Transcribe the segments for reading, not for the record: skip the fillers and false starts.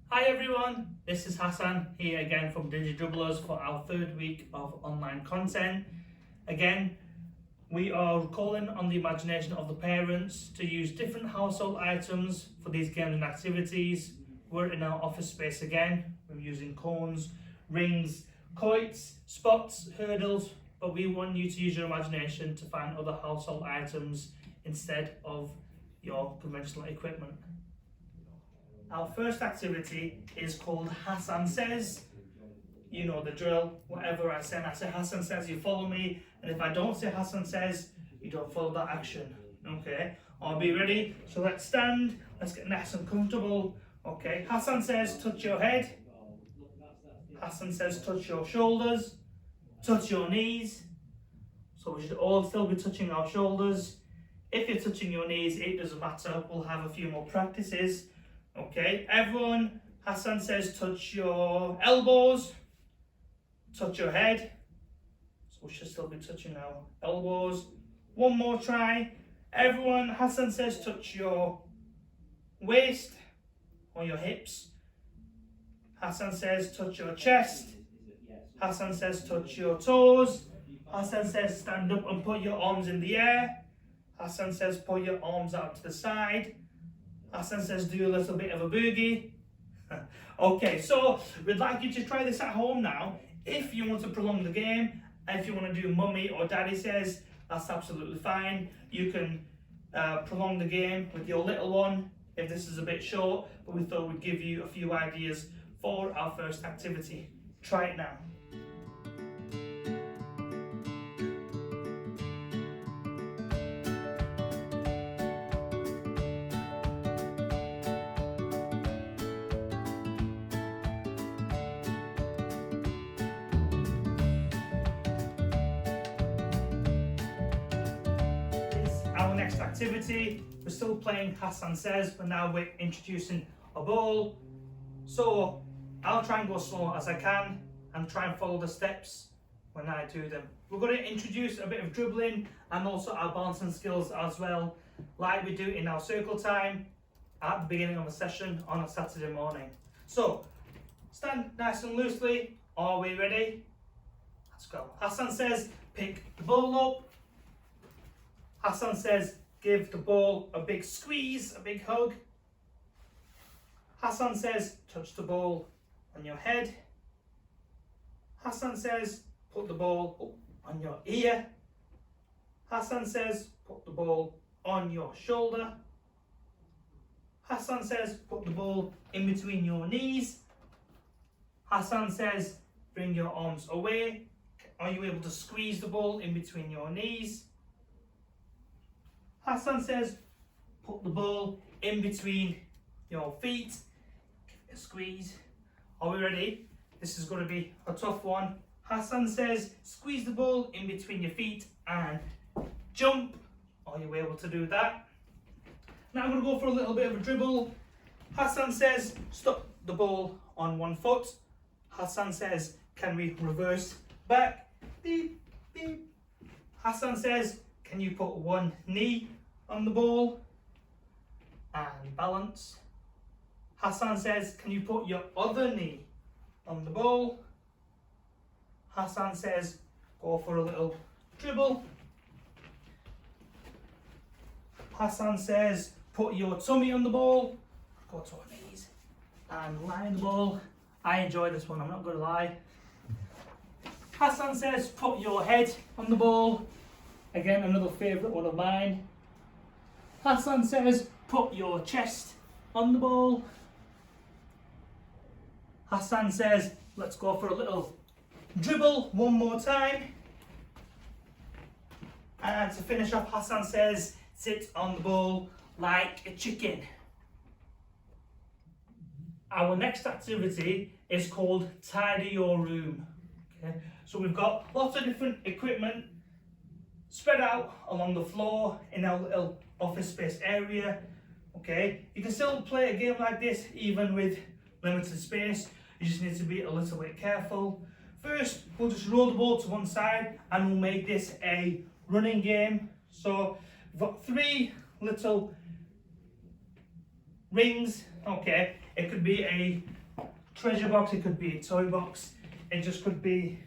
Hi everyone, this is Hassan here again from Diddy Dribblers for our third week of online content. Again, we are calling on the imagination of the parents to use different household items for these games and activities. We're in our office space again. We're using cones, rings, quoits, spots, hurdles, but we want you to use your imagination to find other household items instead of your conventional equipment. Our first activity is called Hassan Says. You know the drill. Whatever I say Hassan Says, you follow me. And if I don't say Hassan Says, you don't follow that action. Okay? I'll be ready. So let's stand. Let's get nice and comfortable. Okay? Hassan says, touch your head. Hassan says, touch your shoulders. Touch your knees. So we should all still be touching our shoulders. If you're touching your knees, it doesn't matter. We'll have a few more practices. Okay, everyone, Hassan says touch your elbows, touch your head. So we should still be touching our elbows. One more try. Everyone, Hassan says touch your waist or your hips. Hassan says touch your chest. Hassan says touch your toes. Hassan says stand up and put your arms in the air. Hassan says put your arms out to the side. Hassan says do a little bit of a boogie. Okay, so we'd like you to try this at home now. If you want to prolong the game, and if you want to do mummy or daddy says, that's absolutely fine. You can prolong the game with your little one if this is a bit short, but we thought we'd give you a few ideas for our first activity. Try it now. Our next activity, we're still playing Hassan Says, but now we're introducing a ball. So I'll try and go as slow as I can and try and follow the steps when I do them. We're going to introduce a bit of dribbling and also our balancing skills as well, like we do in our circle time at the beginning of a session on a Saturday morning. So stand nice and loosely. Are we ready? Let's go. Hassan says pick the ball up. Hassan says, give the ball a big squeeze, a big hug. Hassan says, touch the ball on your head. Hassan says, put the ball on your ear. Hassan says, put the ball on your shoulder. Hassan says, put the ball in between your knees. Hassan says, bring your arms away. Are you able to squeeze the ball in between your knees? Hassan says, put the ball in between your feet. Give it a squeeze. Are we ready? This is going to be a tough one. Hassan says, squeeze the ball in between your feet and jump. Are you able to do that? Now I'm going to go for a little bit of a dribble. Hassan says, stop the ball on one foot. Hassan says, can we reverse back? Beep, beep. Hassan says, can you put one knee on the ball and balance? Hassan says, can you put your other knee on the ball? Hassan says, go for a little dribble. Hassan says, put your tummy on the ball. Go to our knees and line the ball. I enjoy this one, I'm not going to lie. Hassan says, put your head on the ball. Again, another favourite one of mine. Hassan says, put your chest on the ball. Hassan says, let's go for a little dribble one more time. And to finish off, Hassan says, sit on the ball like a chicken. Our next activity is called tidy your room. Okay, so we've got lots of different equipment spread out along the floor in our little office space area. Okay, you can still play a game like this even with limited space. You just need to be a little bit careful. First, we'll just roll the ball to one side and we'll make this a running game. So we've got 3 little rings. Okay, it could be a treasure box, it could be a toy box, it just could be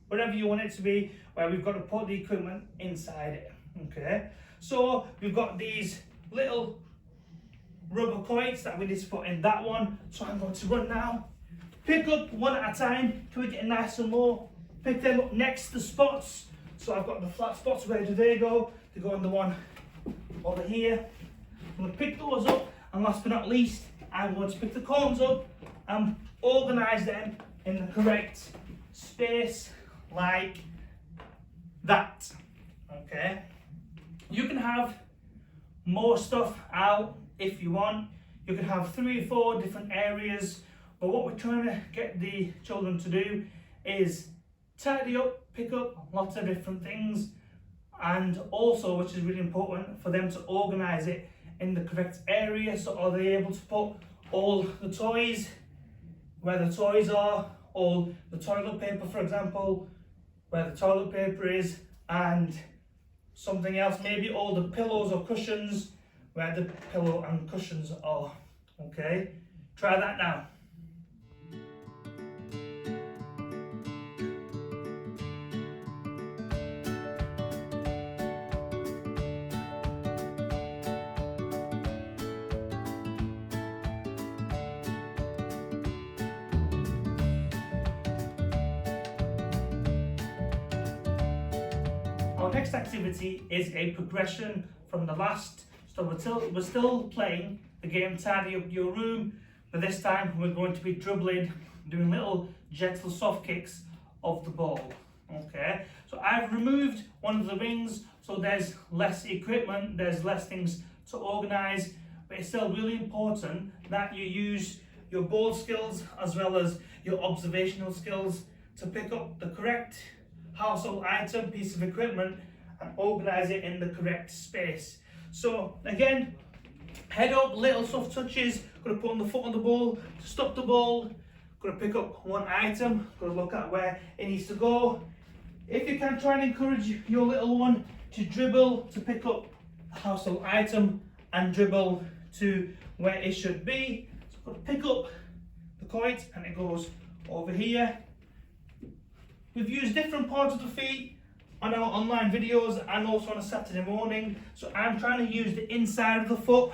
whatever you want it to be, where we've got to put the equipment inside it. Okay, so we've got these little rubber coins that we need to put in that one. So I'm going to run now, pick up one at a time. Can we get nice and low? Pick them up next to the spots. So I've got the flat spots, where do they go? They go on the one over here. I'm going to pick those up, and last but not least, I'm going to pick the cones up and organise them in the correct space, like that. Okay, you can have more stuff out if you want. You can have 3 or 4 different areas, but what we're trying to get the children to do is tidy up, pick up lots of different things, and also, which is really important, for them to organise it in the correct area. So are they able to put all the toys where the toys are, all the toilet paper, for example, where the toilet paper is, and something else, maybe all the pillows or cushions where the pillow and cushions are. Okay, try that now. Our next activity is a progression from the last. So we're still playing the game Tidy Up Your Room, but this time we're going to be dribbling, doing little gentle soft kicks of the ball. Okay, so I've removed one of the rings, so there's less equipment, there's less things to organise, but it's still really important that you use your ball skills as well as your observational skills to pick up the correct household item, piece of equipment, and organise it in the correct space. So again, head up, little soft touches. Going to put on the foot on the ball to stop the ball. Going to pick up one item. Going to look at where it needs to go. If you can, try and encourage your little one to dribble to pick up a household item and dribble to where it should be. So going to pick up the coin, and it goes over here. We've used different parts of the feet on our online videos and also on a Saturday morning. So I'm trying to use the inside of the foot,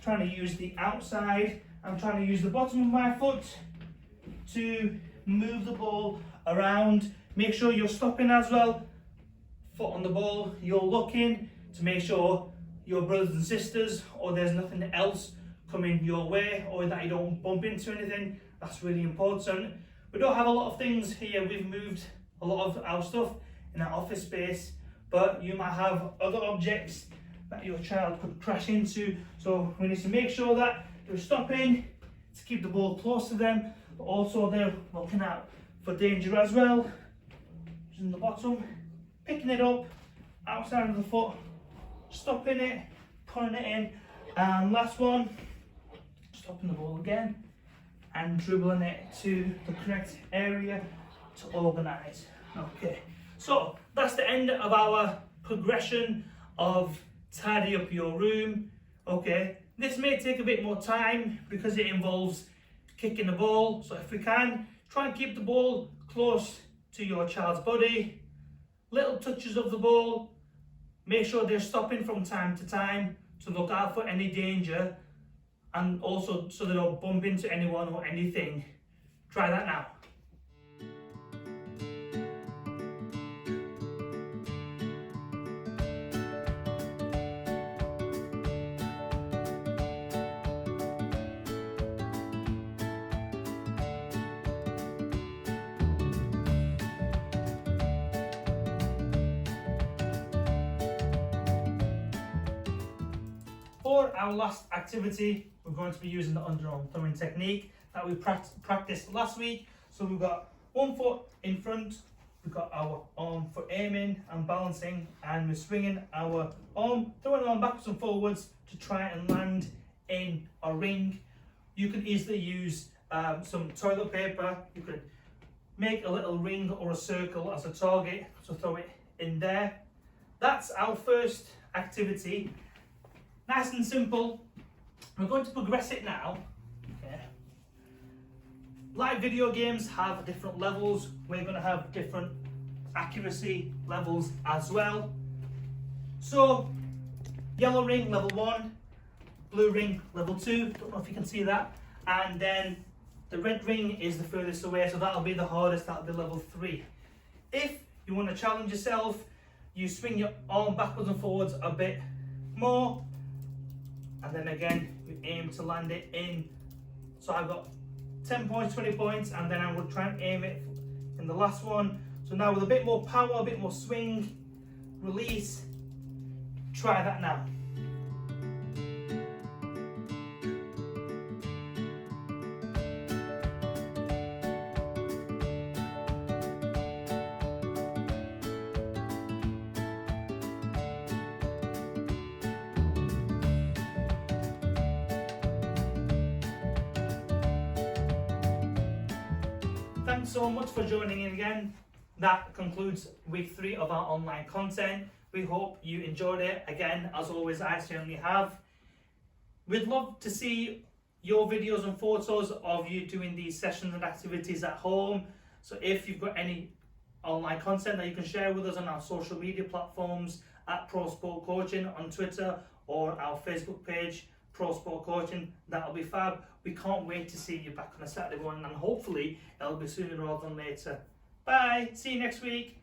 trying to use the outside. I'm trying to use the bottom of my foot to move the ball around. Make sure you're stopping as well. Foot on the ball, you're looking to make sure your brothers and sisters or there's nothing else coming your way or that you don't bump into anything. That's really important. We don't have a lot of things here. We've moved a lot of our stuff in our office space, but you might have other objects that your child could crash into. So we need to make sure that they're stopping to keep the ball close to them, but also they're looking out for danger as well. Using the bottom, picking it up outside of the foot, stopping it, putting it in, and last one, stopping the ball again and dribbling it to the correct area to organise. Okay, so that's the end of our progression of Tidy Up Your Room. Okay, this may take a bit more time because it involves kicking the ball, so if we can, try and keep the ball close to your child's body, little touches of the ball, make sure they're stopping from time to time to look out for any danger, and also so they don't bump into anyone or anything. Try that now. For our last activity, we're going to be using the underarm throwing technique that we practiced last week. So we've got one foot in front, we've got our arm for aiming and balancing, and we're swinging our arm, throwing our arm backwards and forwards to try and land in a ring. You can easily use some toilet paper. You could make a little ring or a circle as a target to throw it in there. That's our first activity. Nice and simple. We're going to progress it now. Okay. Like video games have different levels, we're going to have different accuracy levels as well. So, yellow ring level 1, blue ring level 2, don't know if you can see that, and then the red ring is the furthest away, so that'll be the hardest, that'll be level 3. If you want to challenge yourself, you swing your arm backwards and forwards a bit more, and then again we aim to land it in. So I've got 10 points, 20 points, and then I will try and aim it in the last one. So now with a bit more power, a bit more swing, release, try that now. Thanks so much for joining in again. That concludes week 3 of our online content. We hope you enjoyed it. Again, as always, I certainly have. We'd love to see your videos and photos of you doing these sessions and activities at home. So if you've got any online content that you can share with us on our social media platforms at Pro Sport Coaching on Twitter or our Facebook page, Pro Sport Coaching, that'll be fab. We can't wait to see you back on a Saturday morning, and hopefully it'll be sooner rather than later. Bye, see you next week.